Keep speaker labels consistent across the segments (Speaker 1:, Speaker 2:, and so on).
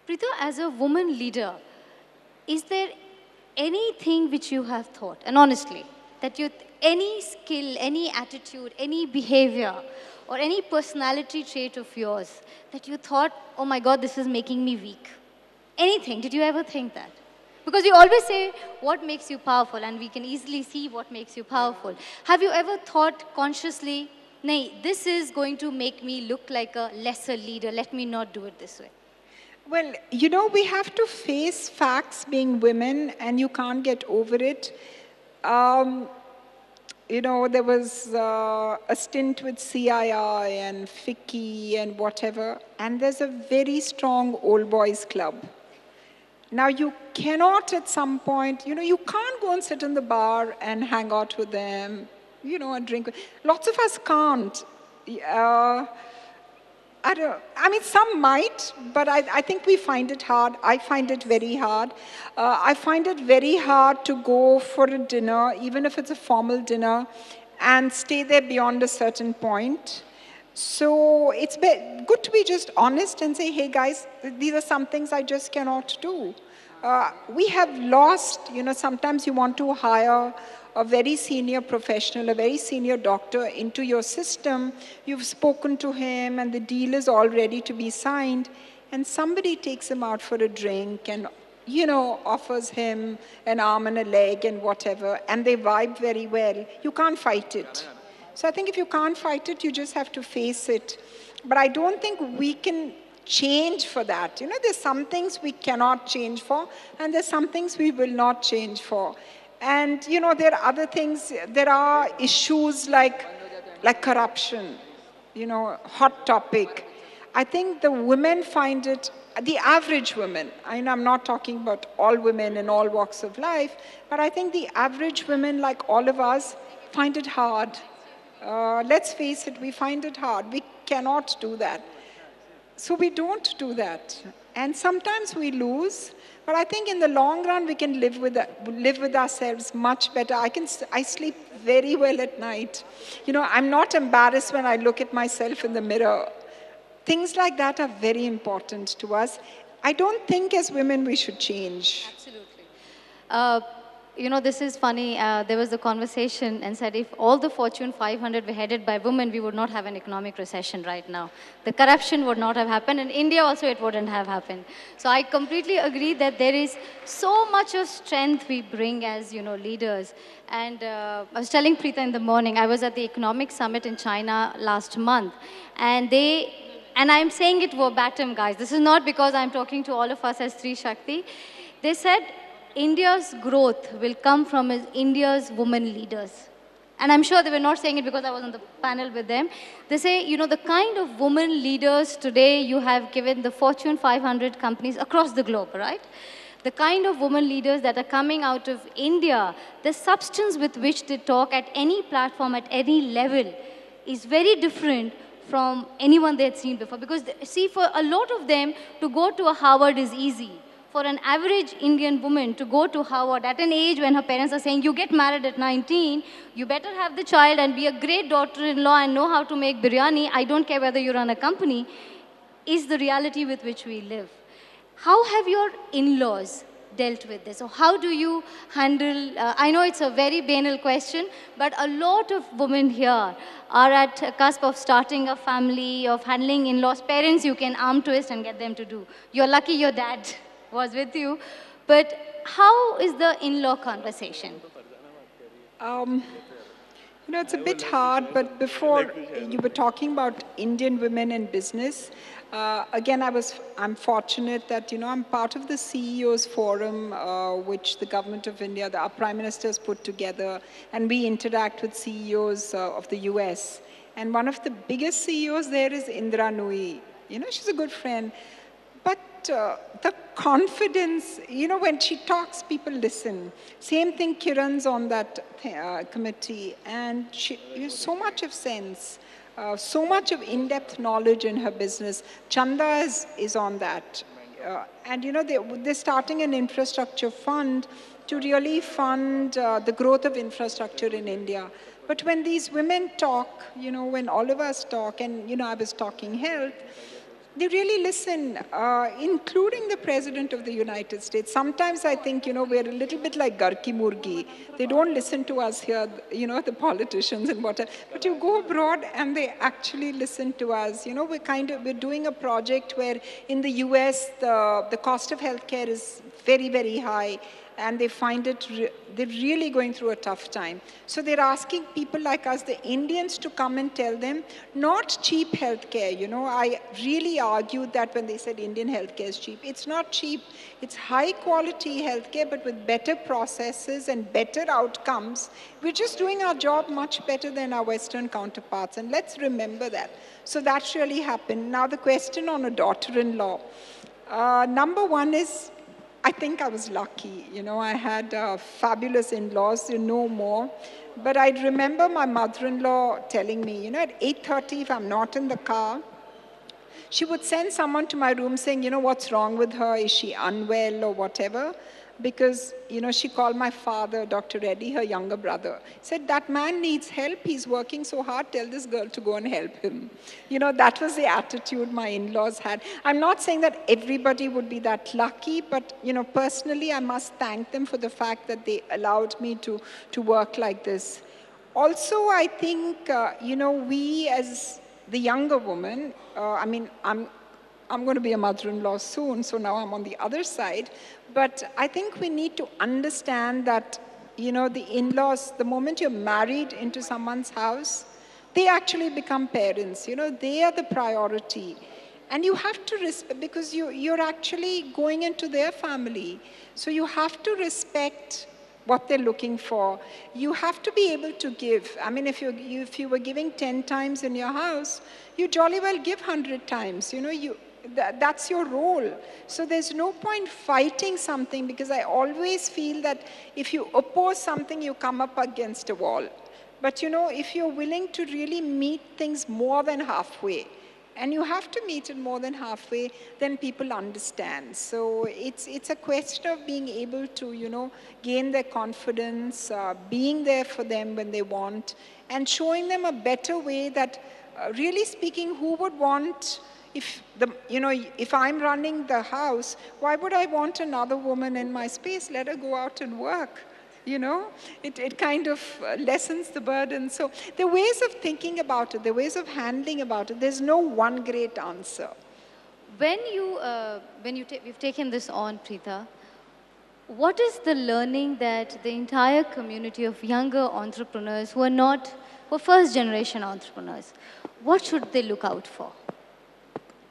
Speaker 1: Preetha, as a woman leader, is there anything which you have thought, and honestly, that any skill, any attitude, any behavior, or any personality trait of yours that you thought, oh my God, this is making me weak? Anything? Did you ever think that? Because you always say what makes you powerful, and we can easily see what makes you powerful. Have you ever thought consciously, nay, this is going to make me look like a lesser leader, let me not do it this way?
Speaker 2: Well, we have to face facts being women, and you can't get over it. Um, there was a stint with CII and FICCI and whatever, and there's a very strong old boys club. Now, you cannot at some point, you can't go and sit in the bar and hang out with them, and drink. Lots of us can't. I mean, some might, but I think we find it hard. I find it very hard. I find it very hard to go for a dinner, even if it's a formal dinner, and stay there beyond a certain point. So it's good to be just honest and say, hey guys, these are some things I just cannot do. We have lost, sometimes you want to hire a very senior professional, a very senior doctor into your system. You've spoken to him and the deal is all ready to be signed. And somebody takes him out for a drink and, offers him an arm and a leg and whatever, and they vibe very well. You can't fight it. So I think if you can't fight it, you just have to face it. But I don't think we can change for that. There's some things we cannot change for, and there's some things we will not change for. And, there are other things, there are issues like corruption, hot topic. I think the women find it, the average women, I'm not talking about all women in all walks of life, but I think the average women, like all of us, find it hard. Let's face it, we find it hard. We cannot do that. So we don't do that. And sometimes we lose, but I think in the long run we can live with ourselves much better. I sleep very well at night. I'm not embarrassed when I look at myself in the mirror. Things like that are very important to us. I don't think as women we should change.
Speaker 1: Absolutely. This is funny. There was a conversation and said if all the Fortune 500 were headed by women, we would not have an economic recession right now. The corruption would not have happened. In India also, it wouldn't have happened. So I completely agree that there is so much of strength we bring as, leaders. And I was telling Preetha in the morning, I was at the economic summit in China last month. And I'm saying it verbatim, guys. This is not because I'm talking to all of us as Sri Shakti. They said, India's growth will come from India's women leaders. And I'm sure they were not saying it because I was on the panel with them. They say, the kind of women leaders today you have given the Fortune 500 companies across the globe, right? The kind of women leaders that are coming out of India, the substance with which they talk at any platform, at any level, is very different from anyone they had seen before. Because, see, for a lot of them, to go to a Harvard is easy. For an average Indian woman to go to Harvard at an age when her parents are saying, you get married at 19, you better have the child and be a great daughter-in-law and know how to make biryani, I don't care whether you run a company, is the reality with which we live. How have your in-laws dealt with this? Or how do you handle, I know it's a very banal question, but a lot of women here are at a cusp of starting a family, of handling in-laws. Parents, you can arm twist and get them to do. You're lucky your dad was with you. But how is the in-law conversation?
Speaker 2: It's a bit hard, but before you were talking about Indian women in business, again, I'm fortunate that, I'm part of the CEO's forum, which the government of India, our Prime Minister has put together, and we interact with CEOs of the US. And one of the biggest CEOs there is Indra Nui. She's a good friend. But the confidence, when she talks, people listen. Same thing, Kiran's on that committee. And she has so much of sense, so much of in-depth knowledge in her business. Chanda is on that. And, they're starting an infrastructure fund to really fund the growth of infrastructure in India. But when these women talk, when all of us talk, and, I was talking health, They really listen, including the President of the United States. Sometimes I think, we're a little bit like Garki Murgi. They don't listen to us here, the politicians and whatever. But you go abroad and they actually listen to us. We're doing a project where in the US, the cost of healthcare is very, very high. And they find they're really going through a tough time. So they're asking people like us, the Indians, to come and tell them, not cheap healthcare. I really argued that when they said Indian healthcare is cheap. It's not cheap. It's high quality healthcare, but with better processes and better outcomes. We're just doing our job much better than our Western counterparts. And let's remember that. So that's really happened. Now the question on a daughter-in-law. Number one is, I think I was lucky. I had fabulous in-laws, no more. But I remember my mother-in-law telling me, at 8:30, if I'm not in the car, she would send someone to my room saying, what's wrong with her? Is she unwell or whatever? Because, she called my father, Dr. Reddy, her younger brother. Said, that man needs help. He's working so hard. Tell this girl to go and help him. That was the attitude my in-laws had. I'm not saying that everybody would be that lucky, but, personally, I must thank them for the fact that they allowed me to work like this. Also, I think, we as the younger woman, I'm going to be a mother-in-law soon, so now I'm on the other side. But I think we need to understand that, the in-laws, the moment you're married into someone's house, they actually become parents. They are the priority. And you have to respect, because you're actually going into their family. So you have to respect what they're looking for. You have to be able to give. If you were giving 10 times in your house, you jolly well give 100 times. That's your role. So there's no point fighting something, because I always feel that if you oppose something, you come up against a wall. But if you're willing to really meet things more than halfway, and you have to meet it more than halfway, then people understand. So it's a question of being able to, gain their confidence, being there for them when they want, and showing them a better way that, really speaking, who would want, if I'm running the house, why would I want another woman in my space? Let her go out and work. It kind of lessens the burden. So there are ways of thinking about it, there are ways of handling about it. There's no one great answer.
Speaker 1: When you've taken this on, Preetha, what is the learning that the entire community of younger entrepreneurs who are first generation entrepreneurs, what should they look out for?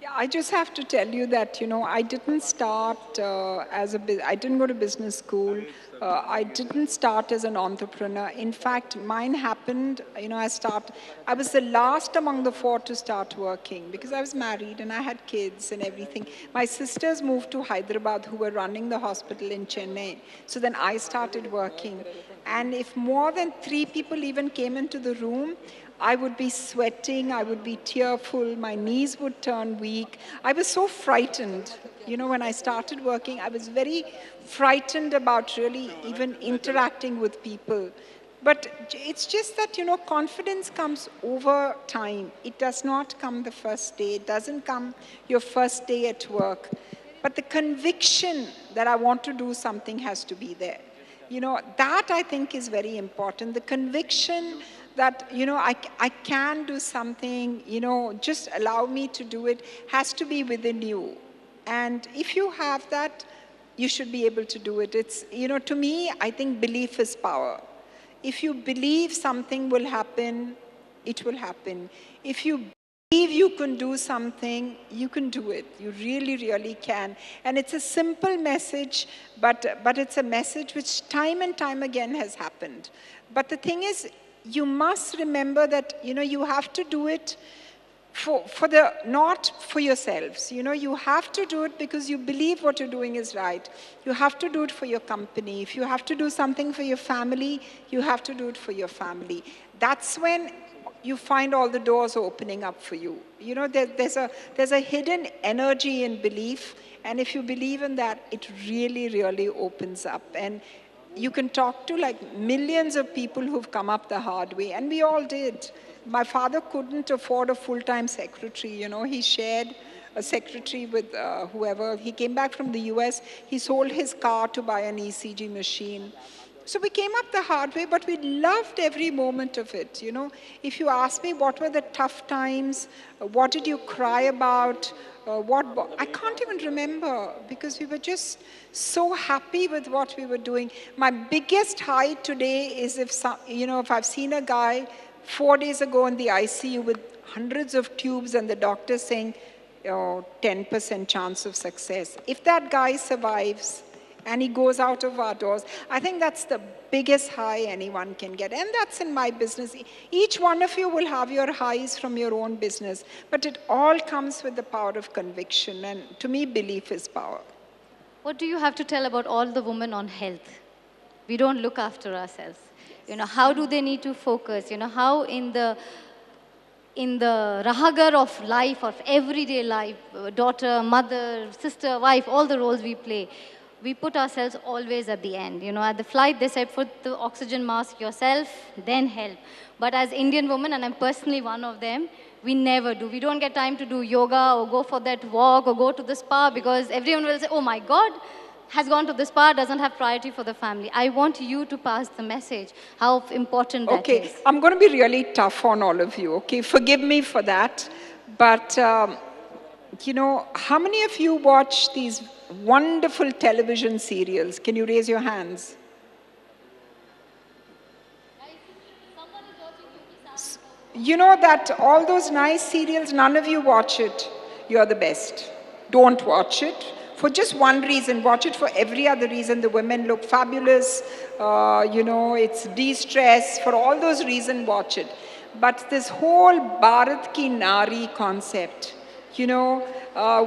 Speaker 2: Yeah, I just have to tell you that, I didn't start I didn't go to business school. I didn't start as an entrepreneur. In fact, mine happened, I was the last among the 4 to start working, because I was married and I had kids and everything. My sisters moved to Hyderabad, who were running the hospital in Chennai. So then I started working. And if more than 3 people even came into the room, I would be sweating, I would be tearful, my knees would turn weak. I was so frightened. When I started working, I was very frightened about really even interacting with people. But it's just that, confidence comes over time. It does not come the first day. It doesn't come your first day at work. But the conviction that I want to do something has to be there. That I think is very important. The conviction that, I can do something, just allow me to do it, has to be within you. And if you have that, you should be able to do it. It's, to me, I think belief is power. If you believe something will happen, it will happen. If you believe you can do something, you can do it. You really, really can. And it's a simple message, but it's a message which time and time again has happened. But the thing is, you must remember that, you have to do it not for yourselves. You have to do it because you believe what you're doing is right. You have to do it for your company. If you have to do something for your family, you have to do it for your family. That's when you find all the doors opening up for you. There's a hidden energy in belief, and if you believe in that, it really, really opens up. And you can talk to like millions of people who've come up the hard way, and we all did. My father couldn't afford a full-time secretary, he shared a secretary with whoever. He came back from the US. He sold his car to buy an ECG machine. So we came up the hard way, but we loved every moment of it. You know, if you ask me what were the tough times, what did you cry about, I can't even remember because we were just so happy with what we were doing. My biggest high today is if I've seen a guy 4 days ago in the ICU with hundreds of tubes and the doctor saying, 10% chance of success. If that guy survives, and he goes out of our doors, I think that's the biggest high anyone can get. And that's in my business. Each one of you will have your highs from your own business, but it all comes with the power of conviction. And to me, belief is power.
Speaker 1: What do you have to tell about all the women on health? We don't look after ourselves. You know, how do they need to focus? You know, how in the rahagar of life, of everyday life, daughter, mother, sister, wife, all the roles we play, we put ourselves always at the end. You know, at the flight, they said, put the oxygen mask yourself, then help. But as Indian women, and I'm personally one of them, we never do. We don't get time to do yoga or go for that walk or go to the spa because everyone will say, oh my God, has gone to the spa, doesn't have priority for the family. I want you to pass the message, how important that is.
Speaker 2: Okay, I'm going to be really tough on all of you, okay? Forgive me for that. But, you know, how many of you watch these wonderful television serials? Can you raise your hands? You know that all those nice serials, none of you watch it. You're the best. Don't watch it. For just one reason, watch it for every other reason. The women look fabulous, you know, it's de-stress. For all those reasons, watch it. But this whole Bharat ki Nari concept, you know,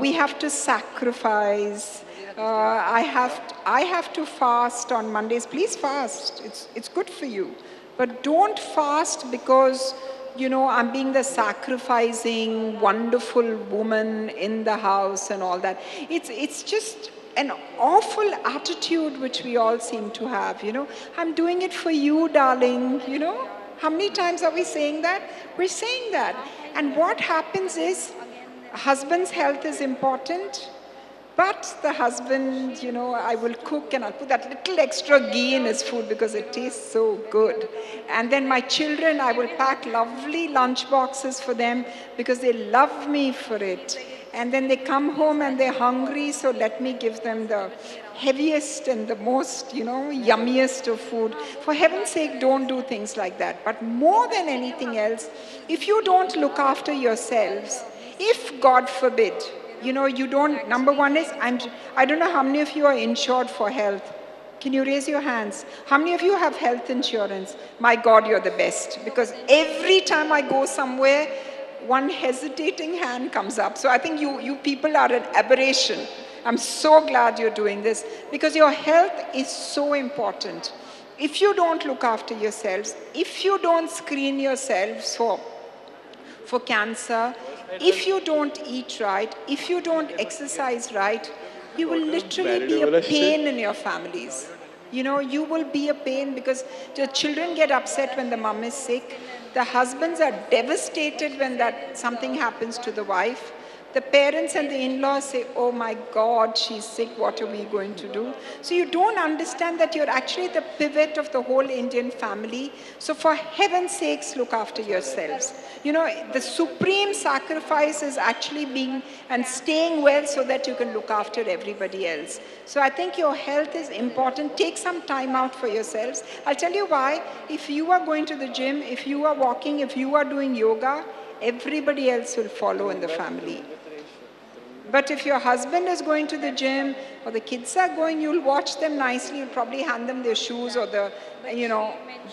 Speaker 2: we have to sacrifice. I have to fast on Mondays. Please fast. It's good for you. But don't fast because, you know, I'm being the sacrificing, wonderful woman in the house and all that. It's just an awful attitude which we all seem to have, you know. I'm doing it for you, darling, you know. How many times are we saying that? We're saying that. And what happens is, husband's health is important. But the husband, you know, I will cook and I'll put that little extra ghee in his food because it tastes so good. And then my children, I will pack lovely lunch boxes for them because they love me for it. And then they come home and they're hungry, so let me give them the heaviest and the most, you know, yummiest of food. For heaven's sake, don't do things like that. But more than anything else, if you don't look after yourselves, if God forbid, you know, you don't, number one is, I don't know how many of you are insured for health. Can you raise your hands? How many of you have health insurance? My God, you're the best. Because every time I go somewhere, one hesitating hand comes up. So I think you people are an aberration. I'm so glad you're doing this because your health is so important. If you don't look after yourselves, if you don't screen yourselves for cancer, if you don't eat right, if you don't exercise right, you will literally be a pain in your families. You know, you will be a pain because the children get upset when the mom is sick. The husbands are devastated when something happens to the wife. The parents and the in-laws say, oh my God, she's sick, what are we going to do? So you don't understand that you're actually the pivot of the whole Indian family. So for heaven's sakes, look after yourselves. You know, the supreme sacrifice is actually being and staying well so that you can look after everybody else. So I think your health is important. Take some time out for yourselves. I'll tell you why. If you are going to the gym, if you are walking, if you are doing yoga, everybody else will follow in the family. But if your husband is going to the gym or the kids are going, you'll watch them nicely. You'll probably hand them their shoes or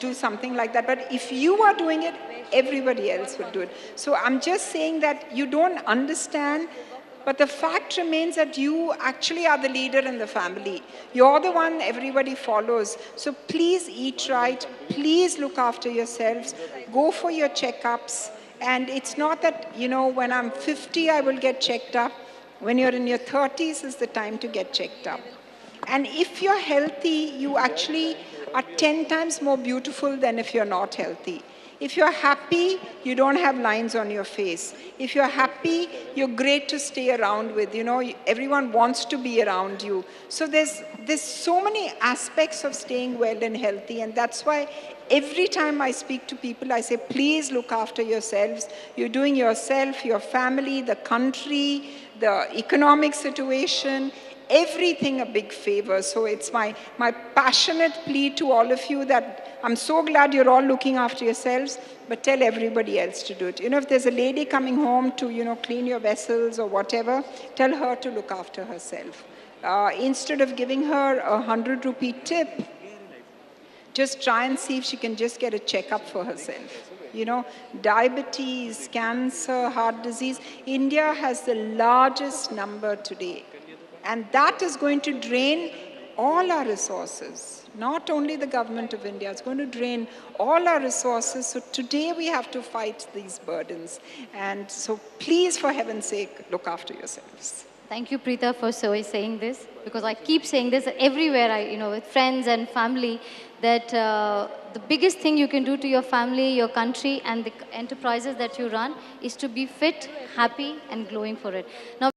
Speaker 2: do something like that. But if you are doing it, everybody else will do it. So I'm just saying that you don't understand, but the fact remains that you actually are the leader in the family. You're the one everybody follows. So please eat right. Please look after yourselves. Go for your checkups. And it's not that, you know, when I'm 50, I will get checked up. When you're in your 30s is the time to get checked up. And if you're healthy, you actually are 10 times more beautiful than if you're not healthy. If you're happy, you don't have lines on your face. If you're happy, happy, you're great to stay around with. You know, everyone wants to be around you. So there's so many aspects of staying well and healthy, and that's why every time I speak to people, I say, please look after yourselves. You're doing yourself, your family, the country, the economic situation, everything a big favor. So it's my passionate plea to all of you that I'm so glad you're all looking after yourselves, but tell everybody else to do it. You know, if there's a lady coming home to, you know, clean your vessels or whatever, tell her to look after herself. Instead of giving her a 100 rupee tip, just try and see if she can just get a checkup for herself. You know, diabetes, cancer, heart disease. India has the largest number today. And that is going to drain all our resources. Not only the government of India, it's going to drain all our resources. So today we have to fight these burdens. And so please, for heaven's sake, look after yourselves.
Speaker 1: Thank you, Preetha, for saying this, because I keep saying this everywhere, with friends and family, that the biggest thing you can do to your family, your country, and the enterprises that you run is to be fit, happy, and glowing for it. Now,